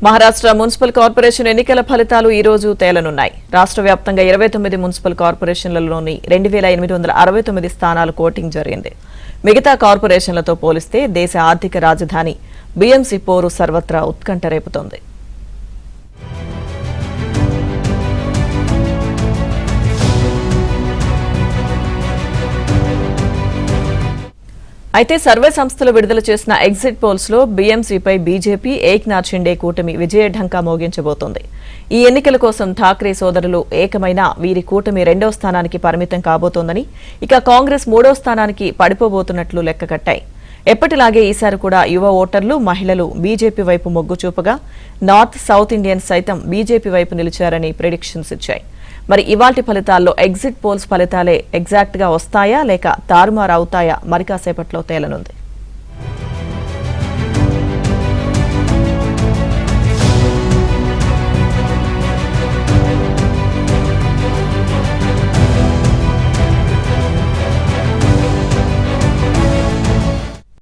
Maharashtra municipal corporation ఎన్నికల ఫలితాలు ఈ రోజు తేలనున్నాయి. రాష్ట్ర వ్యాప్తంగా 29 మున్సిపల్ కార్పొరేషన్లలోని 2869 స్థానాలకు ఓటింగ్ జరిగింది. మిగతా కార్పొరేషన్లతో పోలిస్తే దేశ ఆర్థిక రాజధాని బీఎంసీ పోరు సర్వత్రా ఉత్కంఠ రేపుతోంది. అయితే సర్వే సంస్థలు విడుదల చేసిన ఎగ్జిట్ పోల్స్ లో బీఎంసీపై బీజేపీ ఏక్నాథ్ షిండే కూటమి విజయఢంకా మోగించబోతోంది. ఈ ఎన్నికల కోసం ఠాక్రే సోదరులు ఏకమైన వీరి కూటమి 2వ స్థానానికి పరిమితం కాబోతోందని, ఇక కాంగ్రెస్ 3వ స్థానానికి పడిపోబోతున్నట్లు లెక్కకట్టాయి. ఎప్పటిలాగే ఈసారి కూడా యువ ఓటర్లు, మహిళలు బీజేపీ వైపు మొగ్గు చూపగా నార్త్, సౌత్ ఇండియన్స్ సైతం బీజేపీ వైపు నిలిచారని ప్రెడిక్షన్స్ ఇచ్చాయి. మరి ఇవాల్టి ఫలితాల్లో ఎగ్జిట్ పోల్స్ ఫలితాలే ఎగ్జాక్ట్ గా వస్తాయా లేక తారుమారు అవుతాయా మరి కాసేపట్లో తేలనుంది.